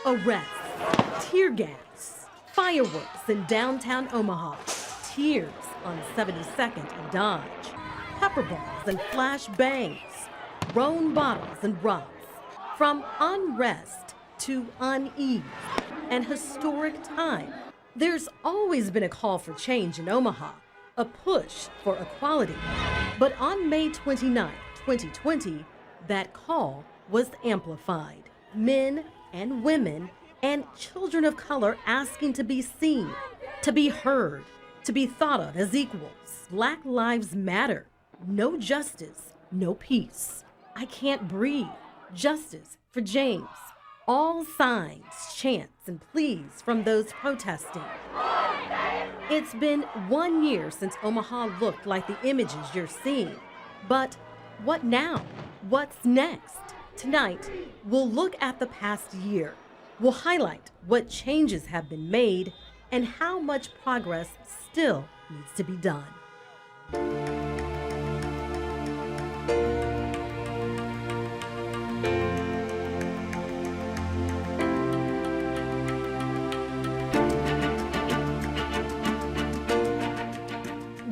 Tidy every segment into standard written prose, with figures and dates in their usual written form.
Arrests, tear gas, fireworks in downtown Omaha, tears on 72nd and Dodge, pepper balls and flash bangs, Rhone bottles and rocks. From unrest to unease, an historic time. There's always been a call for change in Omaha, a push for equality. But on May 29, 2020, that call was amplified. Men and women and children of color asking to be seen, to be heard, to be thought of as equals. Black lives matter. No justice, no peace. I can't breathe. Justice for James. All signs, chants, and pleas from those protesting. It's been 1 year since Omaha looked like the images you're seeing. But what now? What's next? Tonight, we'll look at the past year. We'll highlight what changes have been made and how much progress still needs to be done.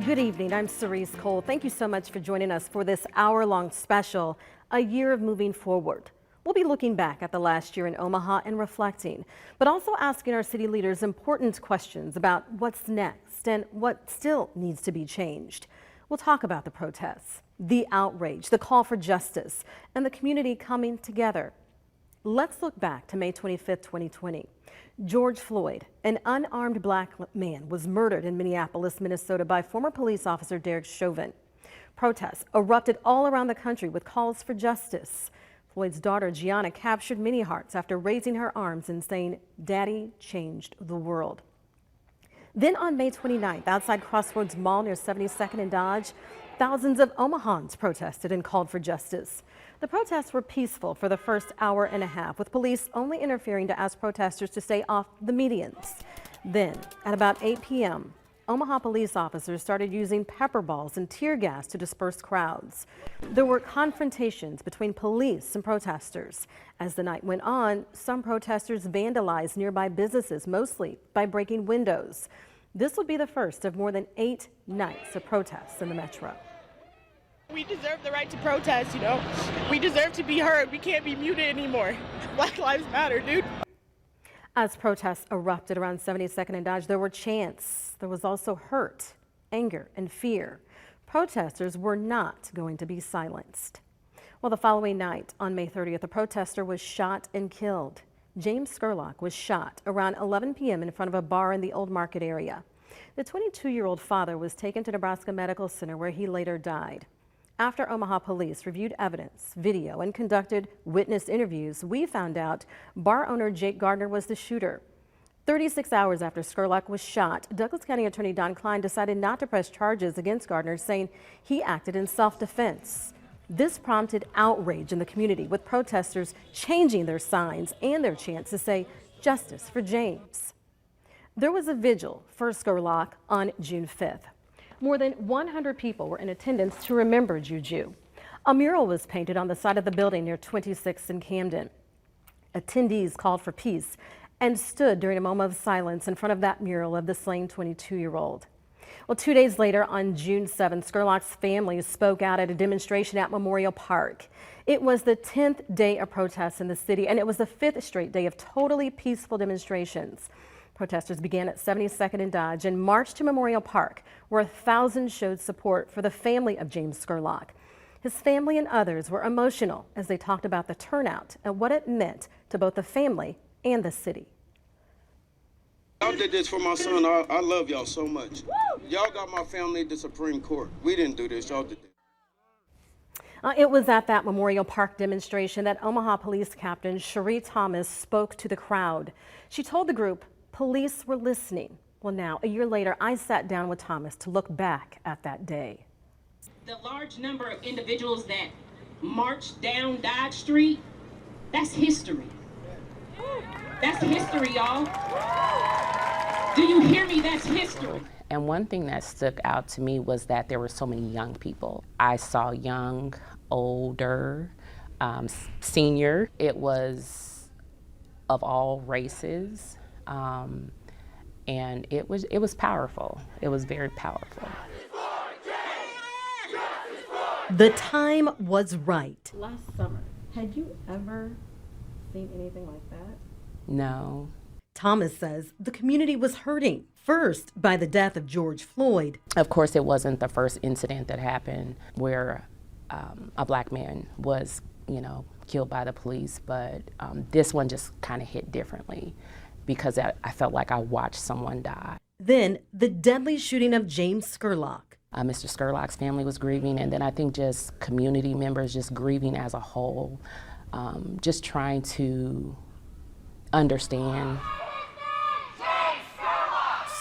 Good evening, I'm SERESE Cole. Thank you so much for joining us for this hour-long special, A Year of Moving Forward. We'll be looking back at the last year in Omaha and reflecting, but also asking our city leaders important questions about what's next and what still needs to be changed. We'll talk about the protests, the outrage, the call for justice, and the community coming together. Let's look back to May 25th, 2020. George Floyd, an unarmed black man, was murdered in Minneapolis, Minnesota by former police officer Derek Chauvin. Protests erupted all around the country with calls for justice. Floyd's daughter, Gianna, captured many hearts after raising her arms and saying, "Daddy changed the world." Then on May 29th, outside Crossroads Mall near 72nd and Dodge, thousands of Omahans protested and called for justice. The protests were peaceful for the first hour and a half, with police only interfering to ask protesters to stay off the medians. Then, at about 8 p.m., Omaha police officers started using pepper balls and tear gas to disperse crowds. There were confrontations between police and protesters. As the night went on, some protesters vandalized nearby businesses, mostly by breaking windows. This would be the first of more than 8 nights of protests in the metro. We deserve the right to protest, you know. We deserve to be heard. We can't be muted anymore. Black lives matter, dude. As protests erupted around 72nd and Dodge, there were chants. There was also hurt, anger, and fear. Protesters were not going to be silenced. Well, the following night, on May 30th, a protester was shot and killed. James SCURLOCK was shot around 11 p.m. in front of a bar in the Old Market area. The 22-year-old father was taken to Nebraska Medical Center, where he later died. After Omaha police reviewed evidence, video, and conducted witness interviews, we found out bar owner Jake Gardner was the shooter. 36 hours after SCURLOCK was shot, Douglas County Attorney Don Klein decided not to press charges against Gardner, saying he acted in self-defense. This prompted outrage in the community, with protesters changing their signs and their chants to say, "Justice for James." There was a vigil for SCURLOCK on June 5th. More than 100 people were in attendance to remember Juju. A mural was painted on the side of the building near 26th and Camden. Attendees called for peace and stood during a moment of silence in front of that mural of the slain 22-year-old. Well, 2 days later, on June 7th, SCURLOCK's family spoke out at a demonstration at Memorial Park. It was the 10th day of protests in the city, and it was the 5th straight day of totally peaceful demonstrations. Protesters began at 72nd and Dodge and marched to Memorial Park, where thousands showed support for the family of James SCURLOCK. His family and others were emotional as they talked about the turnout and what it meant to both the family and the city. Y'all did this for my son. I love y'all so much. Y'all got my family to Supreme Court. We didn't do this. Y'all did this. It was at that Memorial Park demonstration that Omaha Police Captain Cherie Thomas spoke to the crowd. She told the group police were listening. Well, now, a year later, I sat down with Thomas to look back at that day. The large number of individuals that marched down Dodge Street, that's history. That's history, y'all. Do you hear me? That's history. And one thing that stuck out to me was that there were so many young people. I saw young, older, senior. It was of all races. And it was powerful. It was very powerful. The time was right. Last summer, had you ever seen anything like that? No. Thomas says the community was hurting, first by the death of George Floyd. Of course, it wasn't the first incident that happened where a black man was, killed by the police, but this one just kind of hit differently because I felt like I watched someone die. Then the deadly shooting of James Scurlock. Mr. Scurlock's family was grieving, and then I think just community members just grieving as a whole, just trying to understand.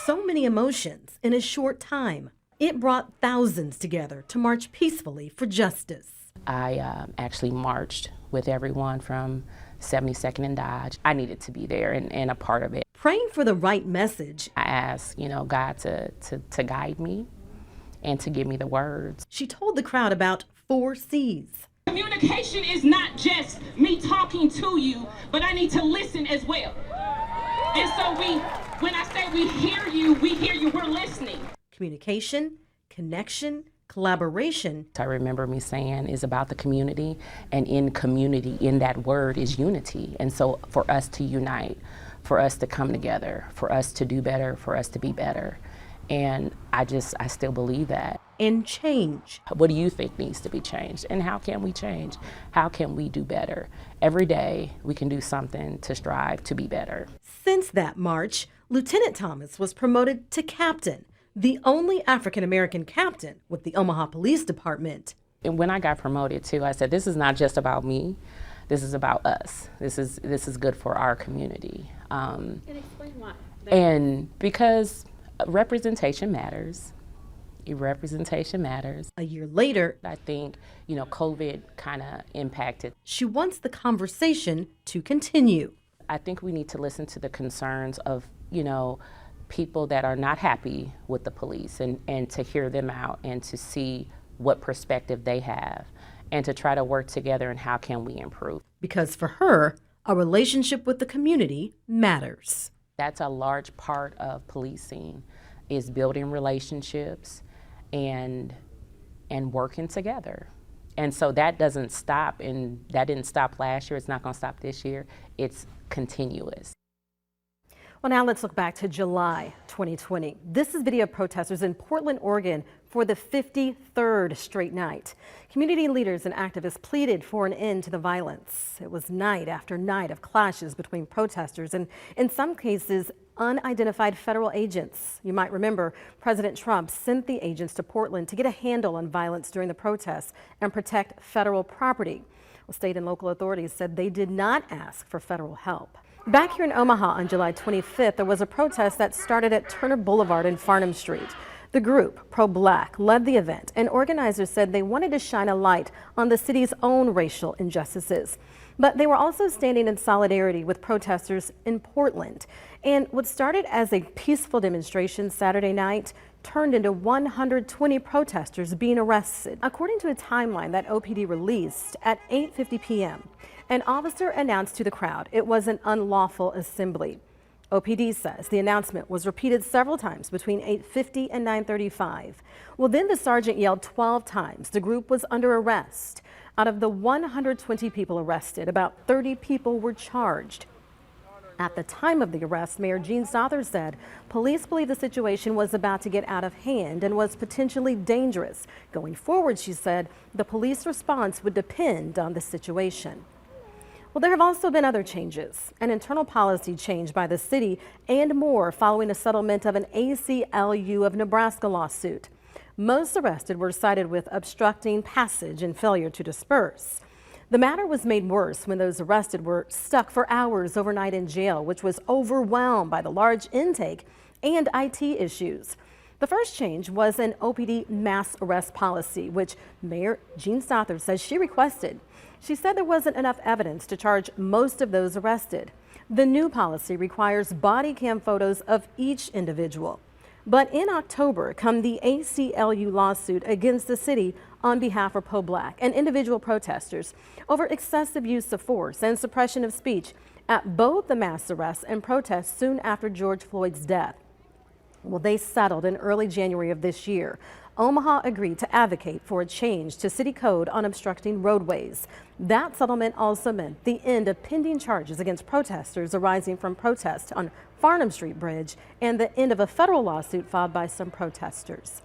So many emotions in a short time. It brought thousands together to march peacefully for justice. I actually marched with everyone from 72nd and Dodge. I needed to be there and a part of it. Praying for the right message. I asked, God to guide me and to give me the words. She told the crowd about 4 C's. Communication is not just me talking to you, but I need to listen as well. And so when I say we hear you, we're listening. Communication, connection, collaboration. I remember me saying is about the community, and in community, in that word is unity. And so for us to unite, for us to come together, for us to do better, for us to be better. And I still believe that. And change. What do you think needs to be changed? And how can we change? How can we do better? Every day we can do something to strive to be better. Since that march, Lieutenant Thomas was promoted to captain, the only African-American captain with the Omaha Police Department. And when I got promoted too, I said, this is not just about me. This is about us. This is good for our community. And explain why. And because representation matters. Representation matters. A year later, I think, COVID kind of impacted. She wants the conversation to continue. I think we need to listen to the concerns of, people that are not happy with the police and to hear them out and to see what perspective they have and to try to work together and how can we improve. Because for her, a relationship with the community matters. That's a large part of policing, is building relationships and working together. And so that doesn't stop, and that didn't stop last year. It's not going to stop this year. It's continuous. Well, now let's look back to July 2020. This is video of protesters in Portland, Oregon for the 53rd straight night. Community leaders and activists pleaded for an end to the violence. It was night after night of clashes between protesters and, in some cases, unidentified federal agents. You might remember President Trump sent the agents to Portland to get a handle on violence during the protests and protect federal property. Well, state and local authorities said they did not ask for federal help. Back here in Omaha on July 25th, there was a protest that started at Turner Boulevard and Farnham Street. The group, Pro-Black, led the event, and organizers said they wanted to shine a light on the city's own racial injustices. But they were also standing in solidarity with protesters in Portland. And what started as a peaceful demonstration Saturday night turned into 120 protesters being arrested. According to a timeline that OPD released at 8:50 p.m., an officer announced to the crowd it was an unlawful assembly. OPD says the announcement was repeated several times between 8:50 and 9:35. Well, then the sergeant yelled 12 times. The group was under arrest. Out of the 120 people arrested, about 30 people were charged. At the time of the arrest, Mayor Gene Souther said police believe the situation was about to get out of hand and was potentially dangerous. Going forward, she said, the police response would depend on the situation. Well, there have also been other changes, an internal policy change by the city and more following a settlement of an ACLU of Nebraska lawsuit. Most arrested were cited with obstructing passage and failure to disperse. The matter was made worse when those arrested were stuck for hours overnight in jail, which was overwhelmed by the large intake and IT issues. The first change was an OPD mass arrest policy, which Mayor Gene Souther says she requested. She said there wasn't enough evidence to charge most of those arrested. The new policy requires body cam photos of each individual. But in October, come the ACLU lawsuit against the city on behalf of Pro-Black and individual protesters over excessive use of force and suppression of speech at both the mass arrests and protests soon after George Floyd's death. Well, they settled in early January of this year. Omaha agreed to advocate for a change to city code on obstructing roadways. That settlement also meant the end of pending charges against protesters arising from protests on Farnham Street Bridge and the end of a federal lawsuit filed by some protesters.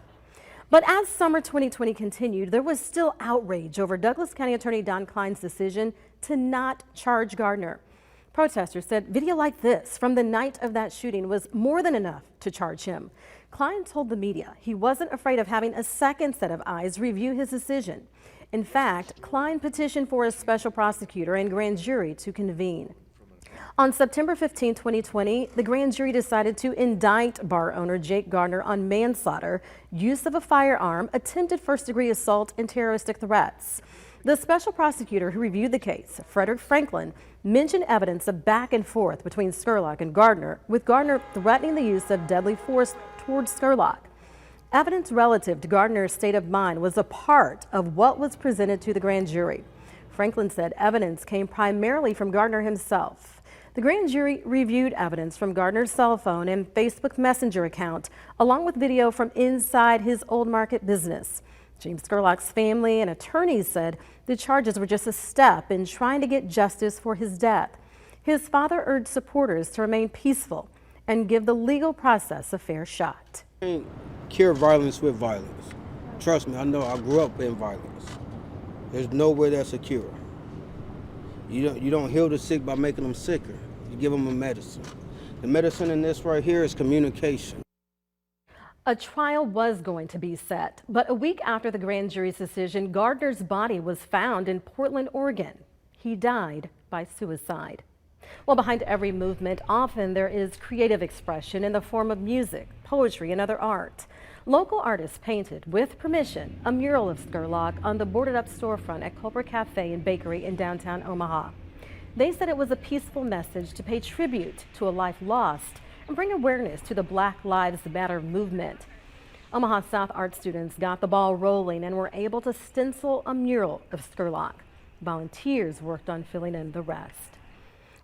But as summer 2020 continued, there was still outrage over Douglas County Attorney Don Klein's decision to not charge Gardner. Protesters said video like this from the night of that shooting was more than enough to charge him. Klein told the media he wasn't afraid of having a second set of eyes review his decision. In fact, Klein petitioned for a special prosecutor and grand jury to convene. On September 15, 2020, the grand jury decided to indict bar owner Jake Gardner on manslaughter, use of a firearm, attempted first-degree assault, and terroristic threats. The special prosecutor who reviewed the case, Frederick Franklin, mentioned evidence of back and forth between Scurlock and Gardner, with Gardner threatening the use of deadly force towards Scurlock. Evidence relative to Gardner's state of mind was a part of what was presented to the grand jury. Franklin said evidence came primarily from Gardner himself. The grand jury reviewed evidence from Gardner's cell phone and Facebook Messenger account, along with video from inside his Old Market business. James Scurlock's family and attorneys said the charges were just a step in trying to get justice for his death. His father urged supporters to remain peaceful and give the legal process a fair shot. You can't cure violence with violence. Trust me, I know, I grew up in violence. There's nowhere that's a cure. You don't heal the sick by making them sicker. You give them a medicine. The medicine in this right here is communication. A trial was going to be set, but a week after the grand jury's decision, Gardner's body was found in Portland, Oregon. He died by suicide. Well, behind every movement, often there is creative expression in the form of music, poetry, and other art. Local artists painted, with permission, a mural of Scurlock on the boarded-up storefront at Culper Cafe and Bakery in downtown Omaha. They said it was a peaceful message to pay tribute to a life lost and bring awareness to the Black Lives Matter movement. Omaha South art students got the ball rolling and were able to stencil a mural of Scurlock. Volunteers worked on filling in the rest.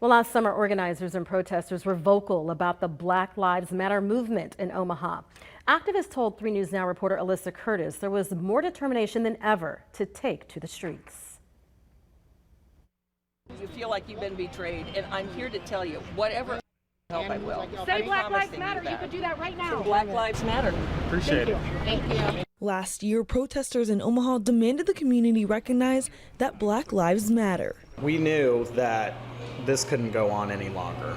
Well, last summer, organizers and protesters were vocal about the Black Lives Matter movement in Omaha. Activists told 3 News Now reporter Alyssa Curtis there was more determination than ever to take to the streets. You feel like you've been betrayed, and I'm here to tell you, whatever help I will. Say Black Lives Matter. You could do that right now. Black Lives Matter. Appreciate it. Thank you. Last year, protesters in Omaha demanded the community recognize that Black Lives Matter. We knew that this couldn't go on any longer.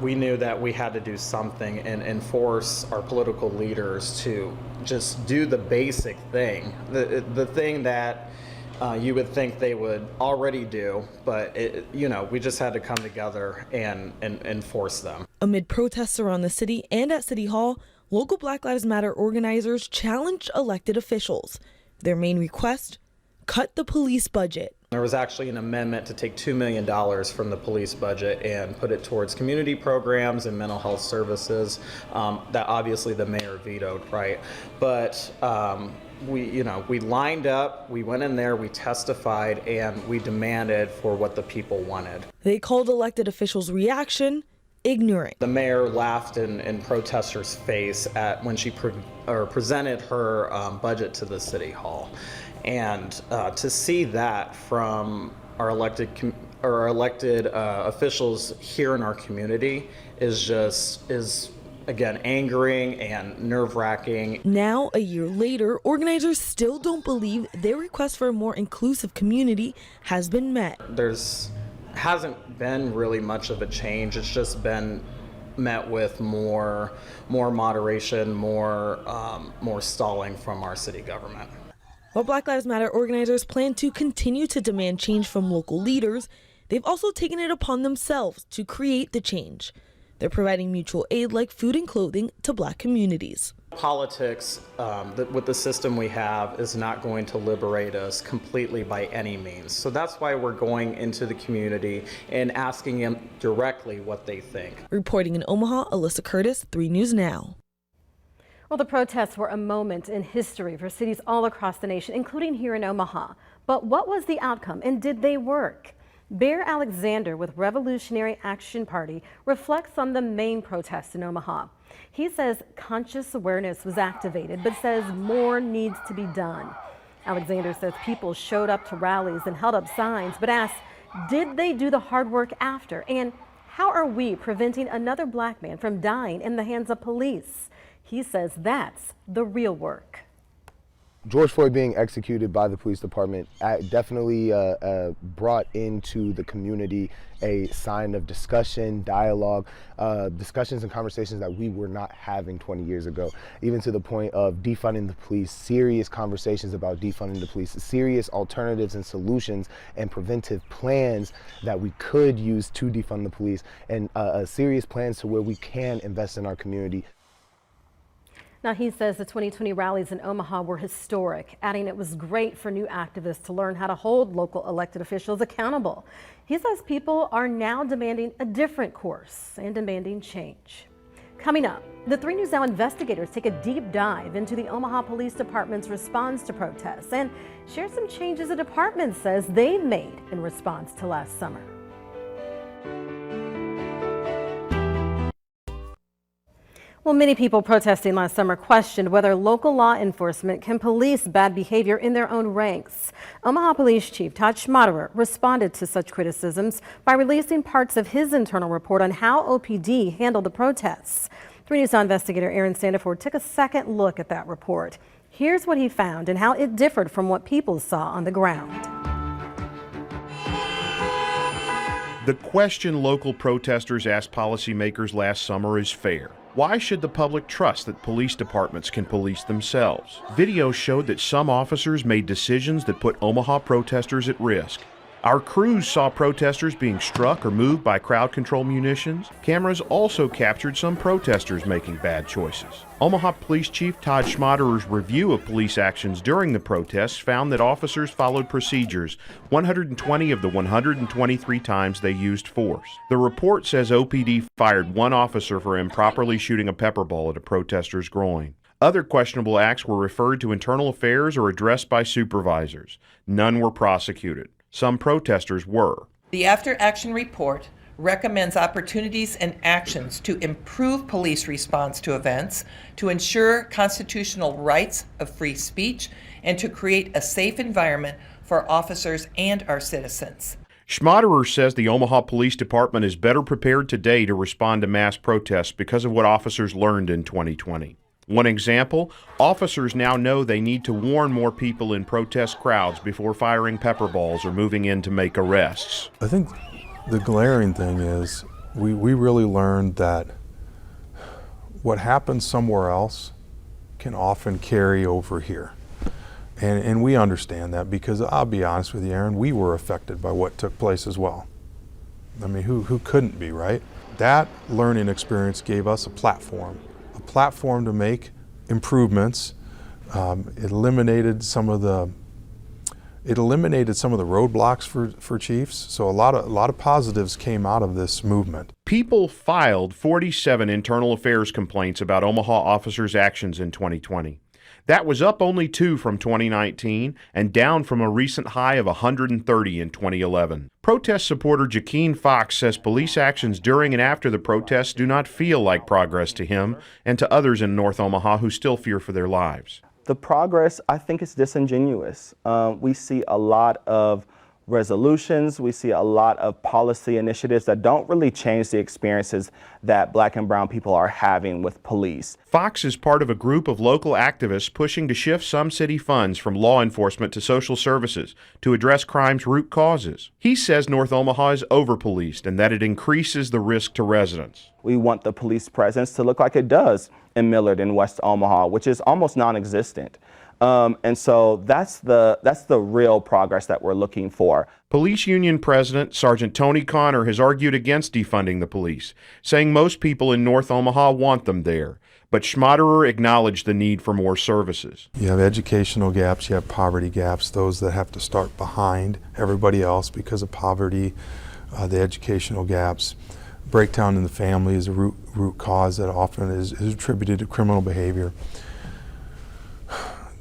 We knew that we had to do something and force our political leaders to just do the basic thing, the thing that you would think they would already do, but we just had to come together and force them. Amid protests around the city and at City Hall, local Black Lives Matter organizers challenged elected officials. Their main request: cut the police budget. There was actually an amendment to take $2 million from the police budget and put it towards community programs and mental health services. That obviously the mayor vetoed, right? But we lined up, we went in there, we testified, and we demanded for what the people wanted. They called elected officials' reaction ignorant. The mayor laughed in protesters' face when she presented her budget to the city hall. And to see that from our elected officials here in our community is again angering and nerve-wracking. Now, a year later, organizers still don't believe their request for a more inclusive community has been met. Hasn't been really much of a change. It's just been met with more moderation, more stalling from our city government. While Black Lives Matter organizers plan to continue to demand change from local leaders, they've also taken it upon themselves to create the change. They're providing mutual aid like food and clothing to Black communities. Politics, with the system we have, is not going to liberate us completely by any means. So that's why we're going into the community and asking them directly what they think. Reporting in Omaha, Alyssa Curtis, 3 News Now. Well, the protests were a moment in history for cities all across the nation, including here in Omaha. But what was the outcome, and did they work? Bear Alexander with Revolutionary Action Party reflects on the main protest in Omaha. He says conscious awareness was activated, but says more needs to be done. Alexander says people showed up to rallies and held up signs, but asks, did they do the hard work after? And how are we preventing another black man from dying in the hands of police? He says that's the real work. George Floyd being executed by the police department definitely brought into the community a sign of discussion, dialogue, discussions and conversations that we were not having 20 years ago, even to the point of defunding the police, serious conversations about defunding the police, serious alternatives and solutions and preventive plans that we could use to defund the police, and serious plans to where we can invest in our community. Now, he says the 2020 rallies in Omaha were historic, adding it was great for new activists to learn how to hold local elected officials accountable. He says people are now demanding a different course and demanding change. Coming up, the 3 News Now investigators take a deep dive into the Omaha Police Department's response to protests and share some changes the department says they've made in response to last summer. Well, many people protesting last summer questioned whether local law enforcement can police bad behavior in their own ranks. Omaha Police Chief Todd Schmaderer responded to such criticisms by releasing parts of his internal report on how OPD handled the protests. 3 News Now investigator Aaron Sandiford took a second look at that report. Here's what he found and how it differed from what people saw on the ground. The question local protesters asked policymakers last summer is fair. Why should the public trust that police departments can police themselves? Video showed that some officers made decisions that put Omaha protesters at risk. Our crews saw protesters being struck or moved by crowd control munitions. Cameras also captured some protesters making bad choices. Omaha Police Chief Todd Schmaderer's review of police actions during the protests found that officers followed procedures 120 of the 123 times they used force. The report says OPD fired 1 officer for improperly shooting a pepper ball at a protester's groin. Other questionable acts were referred to internal affairs or addressed by supervisors. None were prosecuted. Some protesters were. The after-action report recommends opportunities and actions to improve police response to events, to ensure constitutional rights of free speech, and to create a safe environment for officers and our citizens. Schmaderer says the Omaha Police Department is better prepared today to respond to mass protests because of what officers learned in 2020. One example, officers now know they need to warn more people in protest crowds before firing pepper balls or moving in to make arrests. I think the glaring thing is we really learned that what happens somewhere else can often carry over here. And we understand that because I'll be honest with you, Aaron, we were affected by what took place as well. I mean, who couldn't be, right? That learning experience gave us a platform to make improvements. It eliminated some of the roadblocks for chiefs. So a lot of positives came out of this movement. People filed 47 internal affairs complaints about Omaha officers' actions in 2020. That was up only 2 from 2019 and down from a recent high of 130 in 2011. Protest supporter Jaqueen Fox says police actions during and after the protests do not feel like progress to him and to others in North Omaha who still fear for their lives. The progress, I think, is disingenuous. We see a lot of resolutions, we see a lot of policy initiatives that don't really change the experiences that Black and brown people are having with police. Fox is part of a group of local activists pushing to shift some city funds from law enforcement to social services to address crime's root causes. He says North Omaha is over-policed and that it increases the risk to residents. We want the police presence to look like it does in Millard and West Omaha, which is almost non-existent. And so that's the real progress that we're looking for. Police Union President Sergeant Tony Connor has argued against defunding the police, saying most people in North Omaha want them there. But Schmaderer acknowledged the need for more services. You have educational gaps, you have poverty gaps, those that have to start behind everybody else because of poverty, the educational gaps. Breakdown in the family is a root cause that often is attributed to criminal behavior.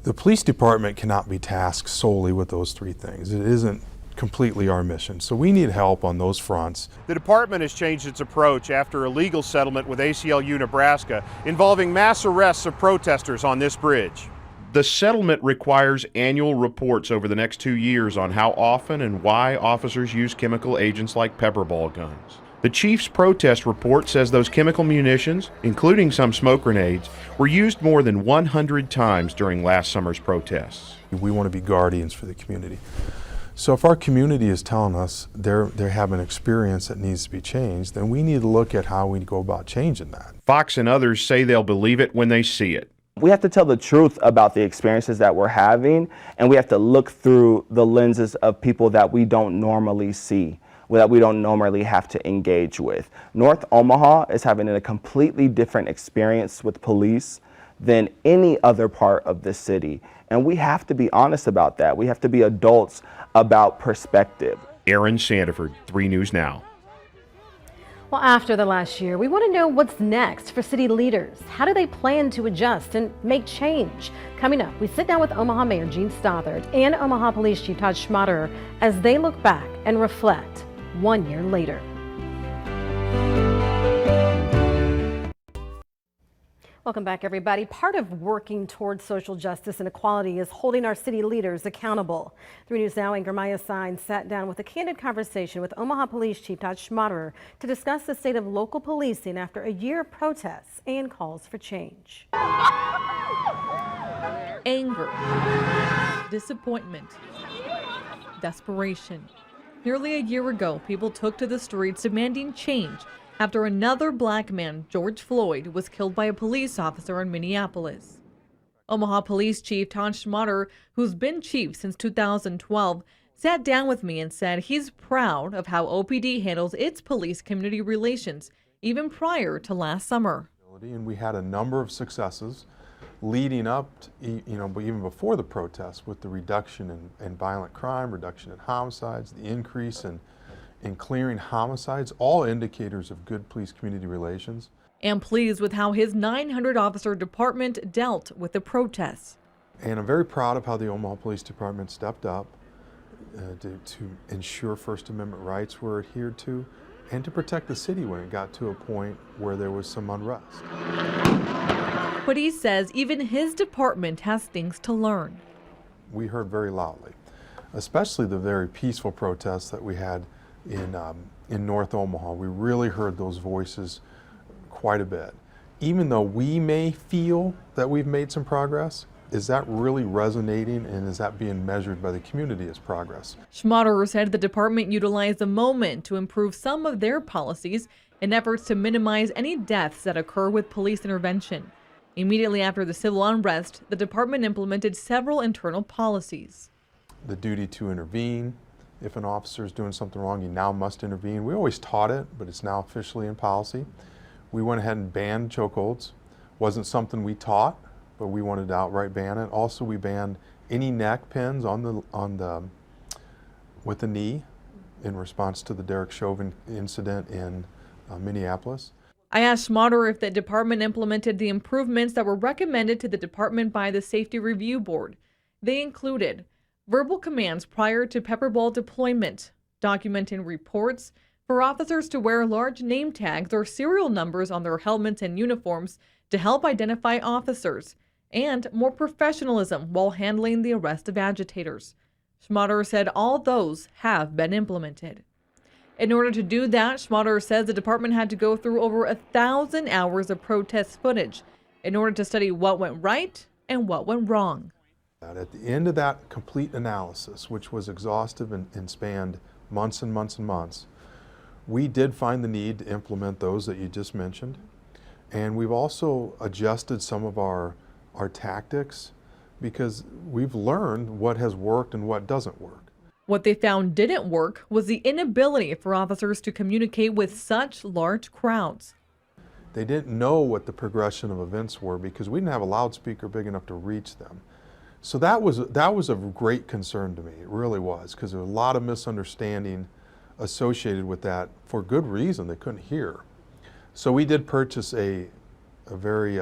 The police department cannot be tasked solely with those 3 things. It isn't completely our mission. So we need help on those fronts. The department has changed its approach after a legal settlement with ACLU Nebraska involving mass arrests of protesters on this bridge. The settlement requires annual reports over the next 2 years on how often and why officers use chemical agents like pepper ball guns. The chief's protest report says those chemical munitions, including some smoke grenades, were used more than 100 times during last summer's protests. We want to be guardians for the community. So if our community is telling us they have an experience that needs to be changed, then we need to look at how we go about changing that. Fox and others say they'll believe it when they see it. We have to tell the truth about the experiences that we're having, and we have to look through the lenses of people that we don't normally see, that we don't normally have to engage with. North Omaha is having a completely different experience with police than any other part of the city. And we have to be honest about that. We have to be adults about perspective. Aaron Sandiford, 3 News Now. Well, after the last year, we want to know what's next for city leaders. How do they plan to adjust and make change? Coming up, we sit down with Omaha Mayor Gene Stothert and Omaha Police Chief Todd Schmaderer as they look back and reflect 1 year later. Welcome back, everybody. Part of working towards social justice and equality is holding our city leaders accountable. 3 News Now anchor Maya Sign sat down with a candid conversation with Omaha Police Chief Todd Schmaderer to discuss the state of local policing after a year of protests and calls for change. Anger, disappointment, desperation. Nearly a year ago, people took to the streets demanding change after another black man, George Floyd, was killed by a police officer in Minneapolis. Omaha Police Chief Todd Schmaderer, who's been chief since 2012, sat down with me and said he's proud of how OPD handles its police-community relations, even prior to last summer. And we had a number of successes leading up, but even before the protests, with the reduction in violent crime, reduction in homicides, the increase in clearing homicides, all indicators of good police-community relations. And pleased with how his 900-officer department dealt with the protests. And I'm very proud of how the Omaha Police Department stepped up to ensure First Amendment rights were adhered to and to protect the city when it got to a point where there was some unrest. But he says even his department has things to learn. We heard very loudly, especially the very peaceful protests that we had in North Omaha. We really heard those voices quite a bit. Even though we may feel that we've made some progress, is that really resonating, and is that being measured by the community as progress? Schmaderer said the department utilized the moment to improve some of their policies in efforts to minimize any deaths that occur with police intervention. Immediately after the civil unrest, the department implemented several internal policies. The duty to intervene. If an officer is doing something wrong, you now must intervene. We always taught it, but it's now officially in policy. We went ahead and banned chokeholds. Wasn't something we taught, but we wanted to outright ban it. Also, we banned any neck pins with the knee in response to the Derek Chauvin incident in Minneapolis. I asked Schmaderer if the department implemented the improvements that were recommended to the department by the Safety Review Board. They included verbal commands prior to pepper ball deployment, documenting reports, for officers to wear large name tags or serial numbers on their helmets and uniforms to help identify officers, and more professionalism while handling the arrest of agitators. Schmaderer said all those have been implemented. In order to do that, Schmaderer says the department had to go through over 1,000 hours of protest footage in order to study what went right and what went wrong. At the end of that complete analysis, which was exhaustive and spanned months and months and months, we did find the need to implement those that you just mentioned. And we've also adjusted some of our tactics because we've learned what has worked and what doesn't work. What they found didn't work was the inability for officers to communicate with such large crowds. They didn't know what the progression of events were because we didn't have a loudspeaker big enough to reach them. So that was a great concern to me. It really was, because there was a lot of misunderstanding associated with that for good reason. They couldn't hear. So we did purchase a very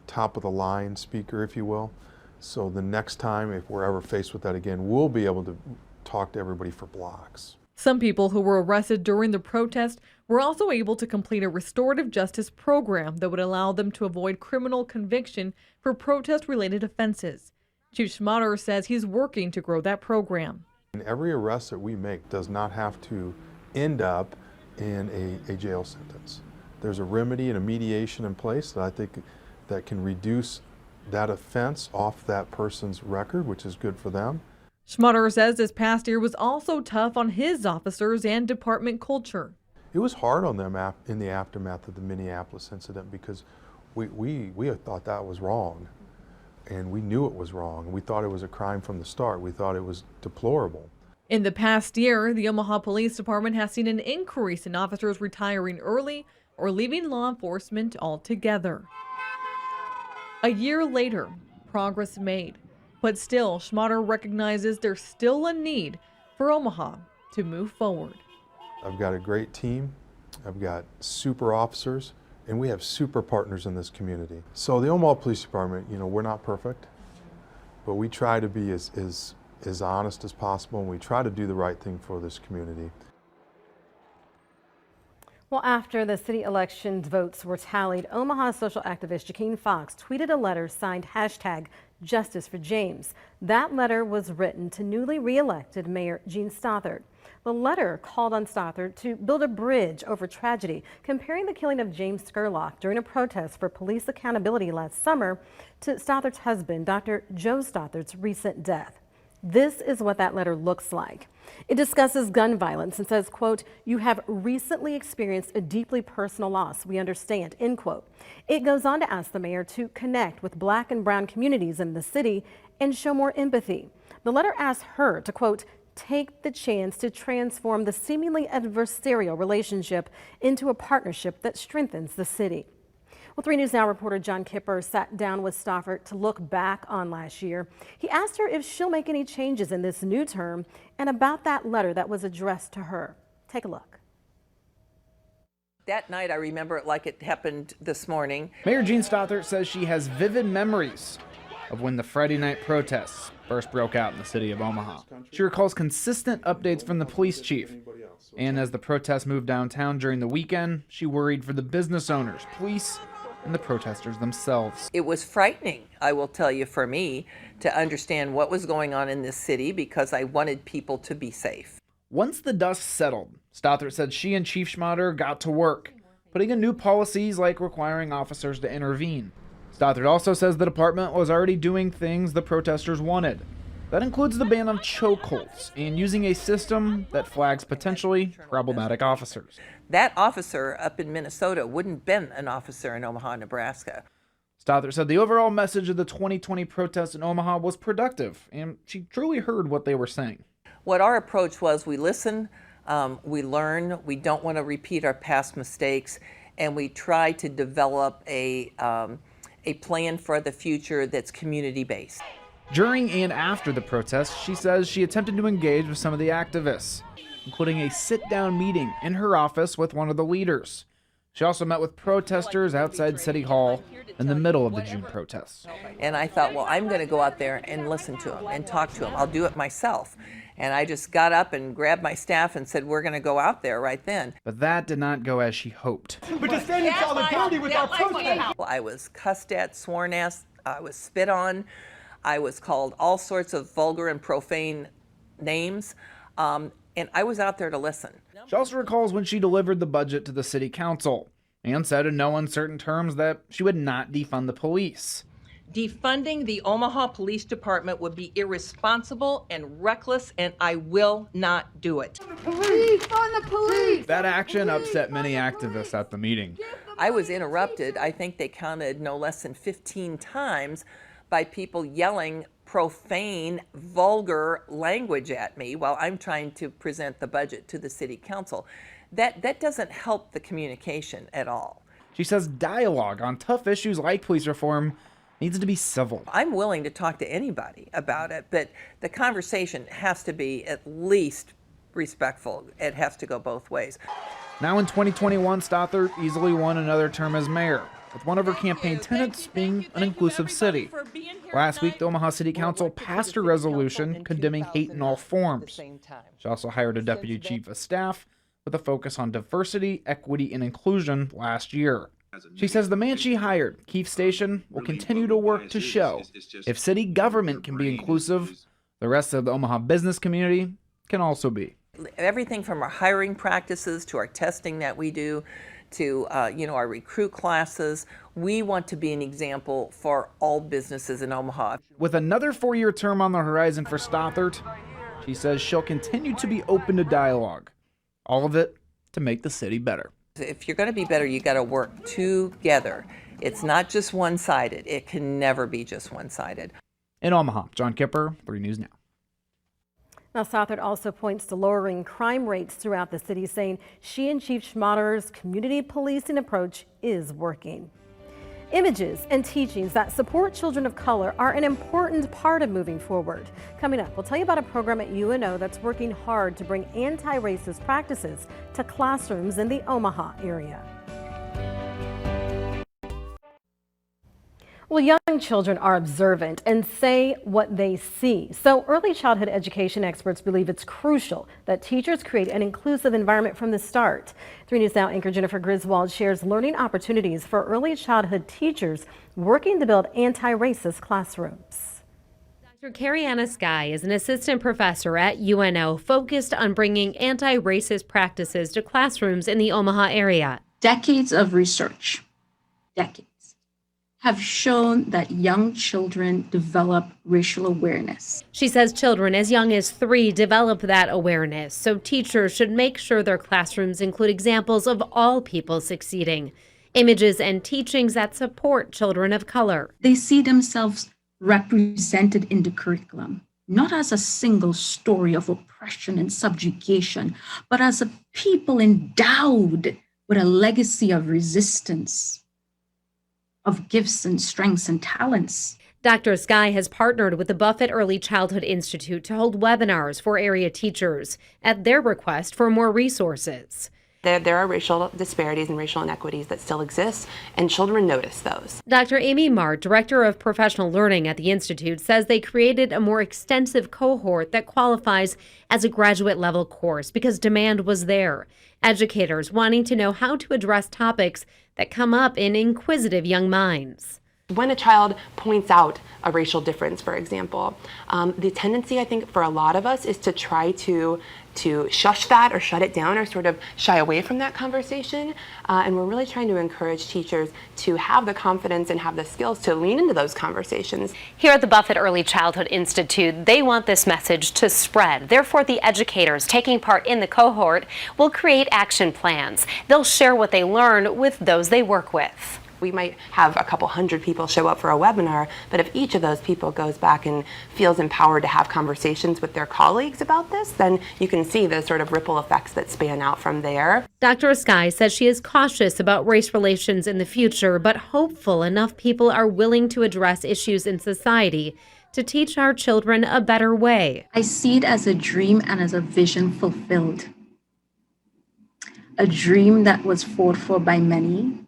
top of the line speaker, if you will, So the next time, if we're ever faced with that again, we'll be able to talk to everybody for blocks. Some people who were arrested during the protest were also able to complete a restorative justice program that would allow them to avoid criminal conviction for protest-related offenses. Chief Schmatter says he's working to grow that program. And every arrest that we make does not have to end up in a jail sentence. There's a remedy and a mediation in place that I think that can reduce that offense off that person's record, which is good for them. Schmatter says this past year was also tough on his officers and department culture. It was hard on them in the aftermath of the Minneapolis incident because we thought that was wrong, and we knew it was wrong, and we thought it was a crime from the start. We thought it was deplorable. In the past year, the Omaha Police Department has seen an increase in officers retiring early or leaving law enforcement altogether. A year later, progress made, but still, Schmatter recognizes there's still a need for Omaha to move forward. I've got a great team, I've got super officers, and we have super partners in this community. So the Omaha Police Department, we're not perfect, but we try to be as honest as possible, and we try to do the right thing for this community. Well, after the city elections votes were tallied, Omaha social activist Jaqueen Fox tweeted a letter signed #Justice for James. That letter was written to newly re-elected Mayor Gene Stothert. The letter called on Stothert to build a bridge over tragedy, comparing the killing of James SCURLOCK during a protest for police accountability last summer to Stothert's husband, Dr. Joe Stothert's recent death. This is what that letter looks like. It discusses gun violence and says, quote, "You have recently experienced a deeply personal loss. We understand," end quote. It goes on to ask the mayor to connect with Black and brown communities in the city and show more empathy. The letter asks her to, quote, "take the chance to transform the seemingly adversarial relationship into a partnership that strengthens the city." Well, 3 News Now reporter John Kipper sat down with Stothert to look back on last year. He asked her if she'll make any changes in this new term and about that letter that was addressed to her. Take a look. That night, I remember it like it happened this morning. Mayor Gene Stothert says she has vivid memories of when the Friday night protests first broke out in the city of Omaha. She recalls consistent updates from the police chief. And as the protests moved downtown during the weekend, she worried for the business owners, police, and the protesters themselves. It was frightening, I will tell you, for me to understand what was going on in this city because I wanted people to be safe. Once the dust settled, Stothert said she and Chief Schmatter got to work, putting in new policies like requiring officers to intervene. Stothert also says the department was already doing things the protesters wanted. That includes the ban on chokeholds and using a system that flags potentially problematic officers. That officer up in Minnesota wouldn't have been an officer in Omaha, Nebraska. Stothert said the overall message of the 2020 protests in Omaha was productive, and she truly heard what they were saying. What our approach was, we listen, we learn, we don't want to repeat our past mistakes, and we try to develop a plan for the future that's community-based. During and after the protests, she says she attempted to engage with some of the activists, including a sit-down meeting in her office with one of the leaders. She also met with protesters outside City Hall in the middle of the June protests. And I thought, well, I'm going to go out there and listen to them and talk to them. I'll do it myself. And I just got up and grabbed my staff and said, we're going to go out there right then. But that did not go as she hoped. But to stand in solidarity with our protest. Well, I was cussed at, sworn at, I was spit on. I was called all sorts of vulgar and profane names, and I was out there to listen. She also recalls when she delivered the budget to the city council and said in no uncertain terms that she would not defund the police. Defunding the Omaha Police Department would be irresponsible and reckless, and I will not do it. Police, on the police! That action upset many activists at the meeting. I was interrupted, I think they counted no less than 15 times, by people yelling profane, vulgar language at me while I'm trying to present the budget to the city council. That doesn't help the communication at all. She says dialogue on tough issues like police reform needs to be civil. I'm willing to talk to anybody about it, but the conversation has to be at least respectful. It has to go both ways. Now in 2021, Stothert easily won another term as mayor, with one of her campaign tenets being an inclusive city. Last week, the Omaha City Council passed a resolution condemning hate in all forms. She also hired a deputy chief of staff with a focus on diversity, equity, and inclusion last year. She says the man she hired, Keith Station, will continue to work to show if city government can be inclusive, the rest of the Omaha business community can also be. Everything from our hiring practices to our testing that we do to our recruit classes, we want to be an example for all businesses in Omaha. With another 4-year term on the horizon for Stothert, she says she'll continue to be open to dialogue. All of it to make the city better. If you're going to be better, you got to work together. It's not just one-sided. It can never be just one-sided. In Omaha, John Kipper, 3 News Now. Now, Stothert also points to lowering crime rates throughout the city, saying she and Chief Schmader's community policing approach is working. Images and teachings that support children of color are an important part of moving forward. Coming up, we'll tell you about a program at UNO that's working hard to bring anti-racist practices to classrooms in the Omaha area. Well, young children are observant and say what they see. So early childhood education experts believe it's crucial that teachers create an inclusive environment from the start. 3 News Now anchor Jennifer Griswold shares learning opportunities for early childhood teachers working to build anti-racist classrooms. Dr. Carrie-Anna Skye is an assistant professor at UNO focused on bringing anti-racist practices to classrooms in the Omaha area. Decades of research, have shown that young children develop racial awareness. She says children as young as 3 develop that awareness, so teachers should make sure their classrooms include examples of all people succeeding, images and teachings that support children of color. They see themselves represented in the curriculum, not as a single story of oppression and subjugation, but as a people endowed with a legacy of resistance, of gifts and strengths and talents. Dr. Skye has partnered with the Buffett Early Childhood Institute to hold webinars for area teachers at their request for more resources. There are racial disparities and racial inequities that still exist, and children notice those. Dr. Amy Mart, Director of Professional Learning at the Institute, says they created a more extensive cohort that qualifies as a graduate-level course because demand was there. Educators wanting to know how to address topics that come up in inquisitive young minds. When a child points out a racial difference, for example, the tendency, I think, for a lot of us is to try to shush that or shut it down or sort of shy away from that conversation. And we're really trying to encourage teachers to have the confidence and have the skills to lean into those conversations. Here at the Buffett Early Childhood Institute, they want this message to spread. Therefore, the educators taking part in the cohort will create action plans. They'll share what they learn with those they work with. We might have a couple hundred people show up for a webinar, but if each of those people goes back and feels empowered to have conversations with their colleagues about this, then you can see the sort of ripple effects that span out from there. Dr. Skye says she is cautious about race relations in the future, but hopeful enough people are willing to address issues in society to teach our children a better way. I see it as a dream and as a vision fulfilled. A dream that was fought for by many.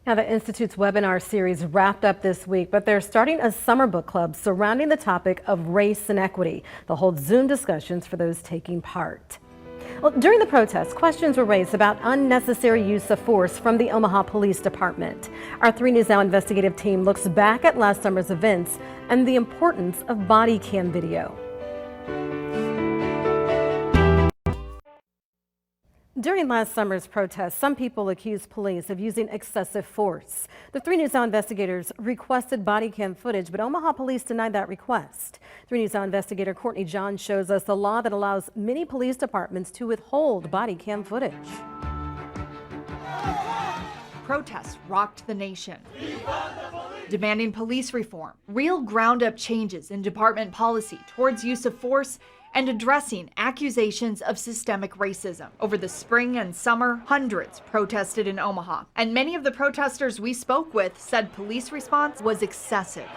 Now, the Institute's webinar series wrapped up this week, but they're starting a summer book club surrounding the topic of race and equity. They'll hold Zoom discussions for those taking part. Well, during the protests, questions were raised about unnecessary use of force from the Omaha Police Department. Our 3 News Now investigative team looks back at last summer's events and the importance of body cam video. During last summer's protests, some people accused police of using excessive force. The 3 News Now investigators requested body cam footage, but Omaha police denied that request. 3 News Now investigator Courtney John shows us the law that allows many police departments to withhold body cam footage. Protests rocked the nation, demanding police reform, real ground-up changes in department policy towards use of force, and addressing accusations of systemic racism. Over the spring and summer, hundreds protested in Omaha, and many of the protesters we spoke with said police response was excessive.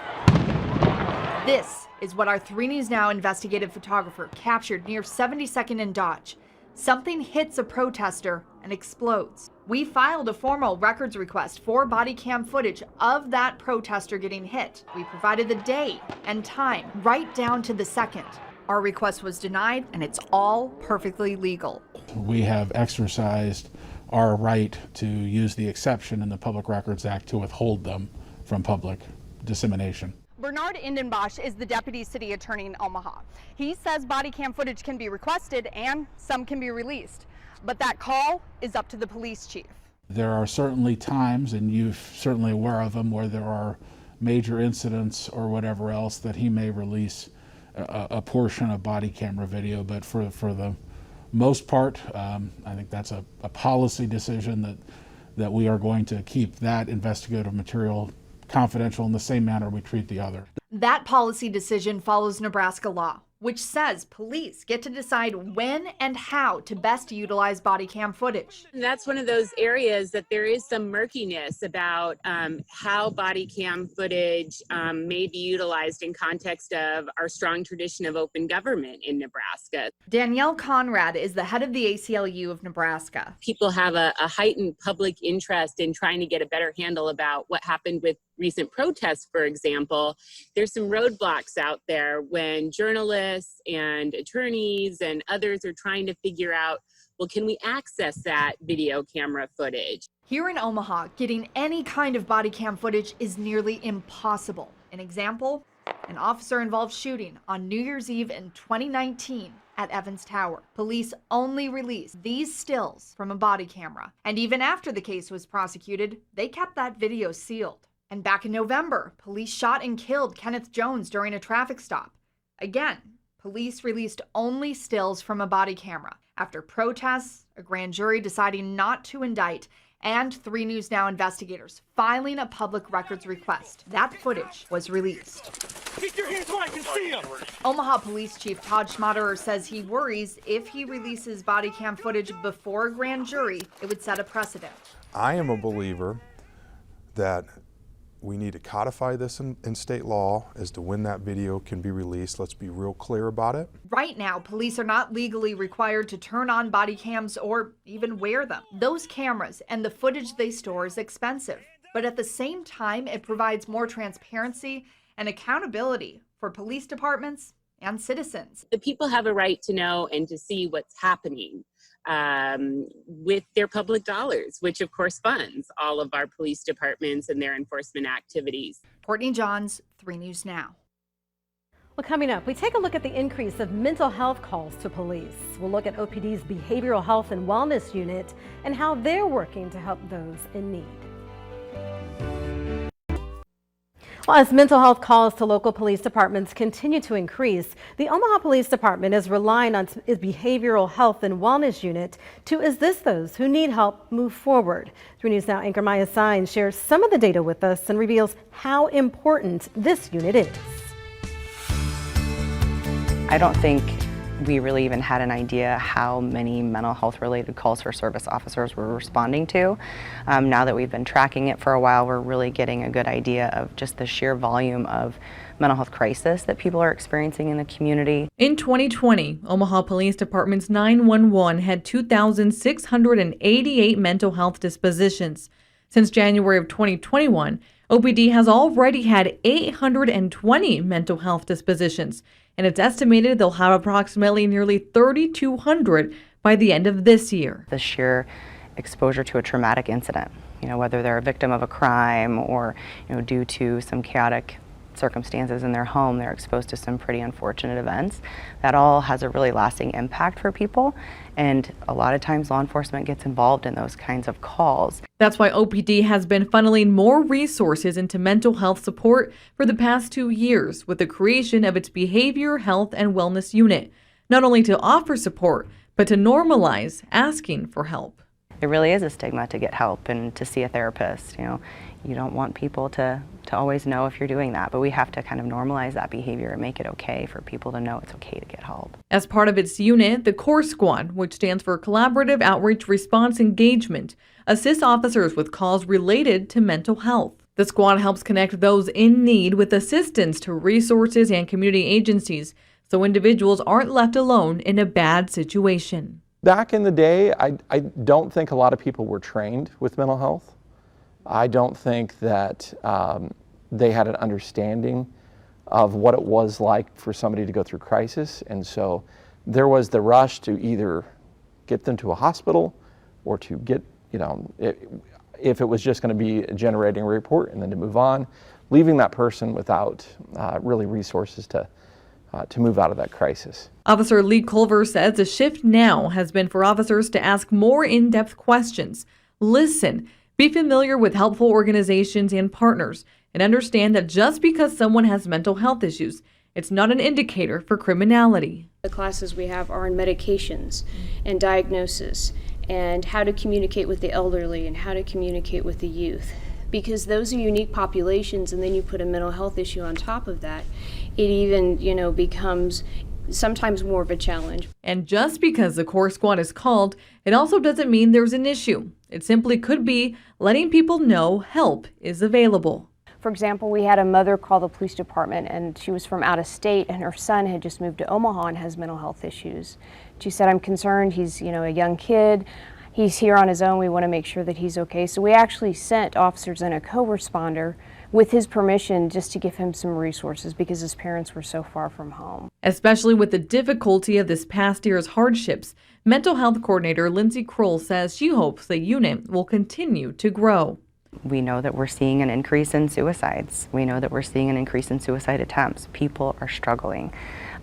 This is what our 3 News Now investigative photographer captured near 72nd and Dodge. something hits a protester and explodes. We filed a formal records request for body cam footage of that protester getting hit. We provided the day and time, right down to the second. Our request was denied, and it's all perfectly legal. We have exercised our right to use the exception in the Public Records Act to withhold them from public dissemination. Bernard Indenbosch is the deputy city attorney in Omaha. He says body cam footage can be requested and some can be released, but that call is up to the police chief. There are certainly times, and you're certainly aware of them, where there are major incidents or whatever else that he may release a portion of body camera video, but for the most part, I think that's a policy decision that we are going to keep that investigative material confidential in the same manner we treat the other. That policy decision follows Nebraska law, which says police get to decide when and how to best utilize body cam footage. And that's one of those areas that there is some murkiness about how body cam footage may be utilized in context of our strong tradition of open government in Nebraska. Danielle CONRAD is the head of the ACLU of Nebraska. People have a heightened public interest in trying to get a better handle about what happened with recent protests, for example. There's some roadblocks out there when journalists and attorneys and others are trying to figure out, well, can we access that video camera footage? Here in Omaha, getting any kind of body cam footage is nearly impossible. An example, an officer-involved shooting on New Year's Eve in 2019 at Evans Tower. Police only released these stills from a body camera. And even after the case was prosecuted, they kept that video sealed. And back in November, police shot and killed Kenneth Jones during a traffic stop. Again, police released only stills from a body camera after protests, a grand jury deciding not to indict, and 3 News Now investigators filing a public records request. That footage was released. Keep your hands where I can see them. Omaha Police Chief Todd Schmaderer says he worries if he releases body cam footage before a grand jury, it would set a precedent. I am a believer that we need to codify this in state law as to when that video can be released. Let's be real clear about it. Right now, police are not legally required to turn on body cams or even wear them. Those cameras and the footage they store is expensive, but at the same time, it provides more transparency and accountability for police departments and citizens. The people have a right to know and to see what's happening with their public dollars, which of course funds all of our police departments and their enforcement activities. Courtney Johns, 3 News Now. Well, coming up, we take a look at the increase of mental health calls to police. We'll look at OPD's Behavioral Health and Wellness Unit and how they're working to help those in need. Well, as mental health calls to local police departments continue to increase, the Omaha Police Department is relying on its Behavioral Health and Wellness Unit to assist those who need help move forward. 3 News Now anchor Maya Sines shares some of the data with us and reveals how important this unit is. I don't think we really even had an idea how many mental health related calls for service officers were responding to. Now that we've been tracking it for a while, we're really getting a good idea of just the sheer volume of mental health crisis that people are experiencing in the community. In 2020, Omaha Police Department's 911 had 2,688 mental health dispositions. Since January of 2021, OPD has already had 820 mental health dispositions, and it's estimated they'll have approximately nearly 3,200 by the end of this year. The sheer exposure to a traumatic incident, whether they're a victim of a crime or, due to some chaotic circumstances in their home, they're exposed to some pretty unfortunate events. That all has a really lasting impact for people, and a lot of times law enforcement gets involved in those kinds of calls. That's why OPD has been funneling more resources into mental health support for the past 2 years with the creation of its Behavior, Health, and Wellness Unit, not only to offer support, but to normalize asking for help. It really is a stigma to get help and to see a therapist. You don't want people to always know if you're doing that, but we have to kind of normalize that behavior and make it okay for people to know it's okay to get help. As part of its unit, the CORE Squad, which stands for Collaborative Outreach Response Engagement, assists officers with calls related to mental health. The squad helps connect those in need with assistance to resources and community agencies so individuals aren't left alone in a bad situation. Back in the day, I don't think a lot of people were trained with mental health. I don't think that they had an understanding of what it was like for somebody to go through crisis. And so there was the rush to either get them to a hospital or to get, if it was just going to be generating a report and then to move on, leaving that person without really resources to move out of that crisis. Officer Lee Culver says a shift now has been for officers to ask more in-depth questions, listen, be familiar with helpful organizations and partners, and understand that just because someone has mental health issues, it's not an indicator for criminality. The classes we have are on medications and diagnosis and how to communicate with the elderly and how to communicate with the youth. Because those are unique populations, and then you put a mental health issue on top of that, it even, becomes sometimes more of a challenge. And just because the Core Squad is called, it also doesn't mean there's an issue. It simply could be letting people know help is available. For example, we had a mother call the police department, and she was from out of state, and her son had just moved to Omaha and has mental health issues. She said, I'm concerned, he's a young kid. He's here on his own. We want to make sure that he's okay. So we actually sent officers and a co-responder with his permission just to give him some resources because his parents were so far from home. Especially with the difficulty of this past year's hardships, mental health coordinator Lindsay Kroll says she hopes the unit will continue to grow. We know that we're seeing an increase in suicides. We know that we're seeing an increase in suicide attempts. People are struggling.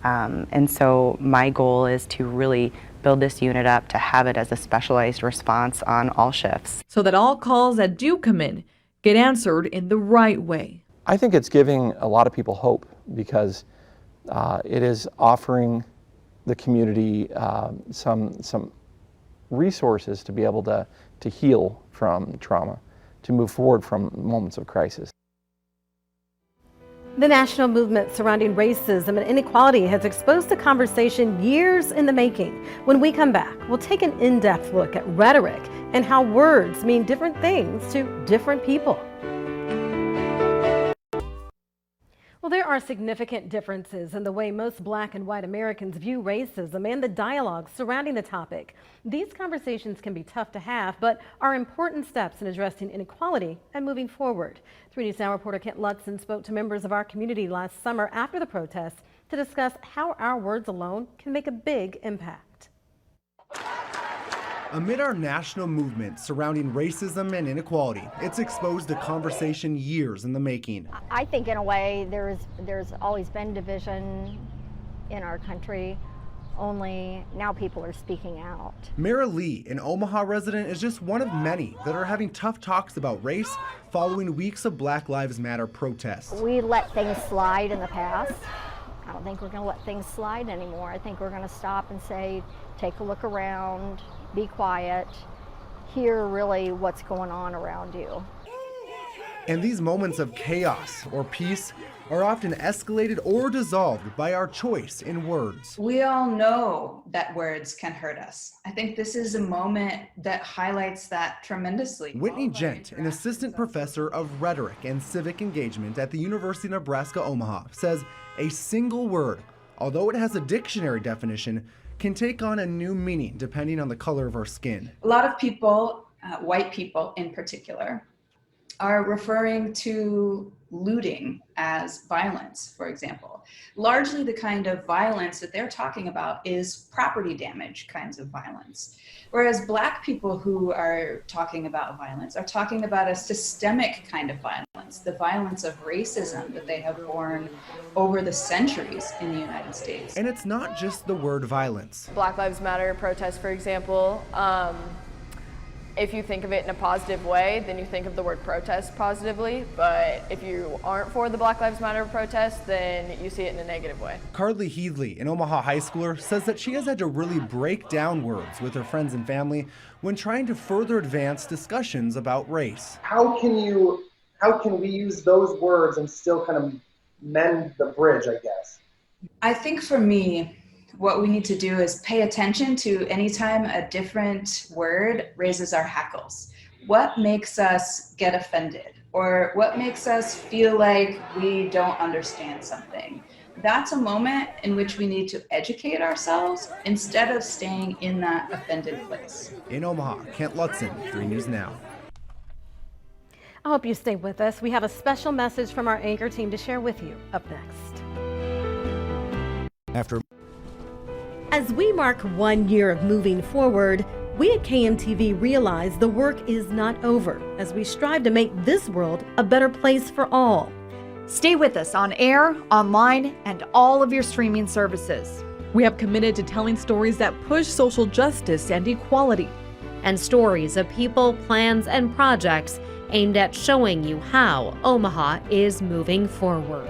And so my goal is to really build this unit up to have it as a specialized response on all shifts. So that all calls that do come in get answered in the right way. I think it's giving a lot of people hope because it is offering the community some resources to be able to heal from trauma, to move forward from moments of crisis. The national movement surrounding racism and inequality has exposed a conversation years in the making. When we come back, we'll take an in-depth look at rhetoric and how words mean different things to different people. Well, there are significant differences in the way most Black and white Americans view racism and the dialogue surrounding the topic. These conversations can be tough to have, but are important steps in addressing inequality and moving forward. 3 News Now reporter Kent Lutzen spoke to members of our community last summer after the protests to discuss how our words alone can make a big impact. Amid our national movement surrounding racism and inequality, it's exposed a conversation years in the making. I think in a way there's always been division in our country, only now people are speaking out. Mara Lee, an Omaha resident, is just one of many that are having tough talks about race following weeks of Black Lives Matter protests. We let things slide in the past. I don't think we're going to let things slide anymore. I think we're going to stop and say, take a look around, be quiet, hear really what's going on around you. And these moments of chaos or peace are often escalated or dissolved by our choice in words. We all know that words can hurt us. I think this is a moment that highlights that tremendously. Whitney Gent, an assistant professor of rhetoric and civic engagement at the University of Nebraska, Omaha, says a single word, although it has a dictionary definition, can take on a new meaning depending on the color of our skin. A lot of people, white people in particular, are referring to looting as violence, for example. Largely the kind of violence that they're talking about is property damage kinds of violence. Whereas Black people who are talking about violence are talking about a systemic kind of violence, the violence of racism that they have borne over the centuries in the United States. And it's not just the word violence. Black Lives Matter protests, for example, if you think of it in a positive way, then you think of the word protest positively. But if you aren't for the Black Lives Matter protest, then you see it in a negative way. Carly Headley, an Omaha high schooler, says that she has had to really break down words with her friends and family when trying to further advance discussions about race. How can we use those words and still kind of mend the bridge, I guess? I think for me, what we need to do is pay attention to anytime a different word raises our hackles. What makes us get offended? Or what makes us feel like we don't understand something? that's a moment in which we need to educate ourselves instead of staying in that offended place. In Omaha, Kent Lutzen, 3 News Now. I hope you stay with us. We have a special message from our anchor team to share with you up next. As we mark 1 year of moving forward, we at KMTV realize the work is not over as we strive to make this world a better place for all. Stay with us on air, online, and all of your streaming services. We have committed to telling stories that push social justice and equality. And stories of people, plans, and projects aimed at showing you how Omaha is moving forward.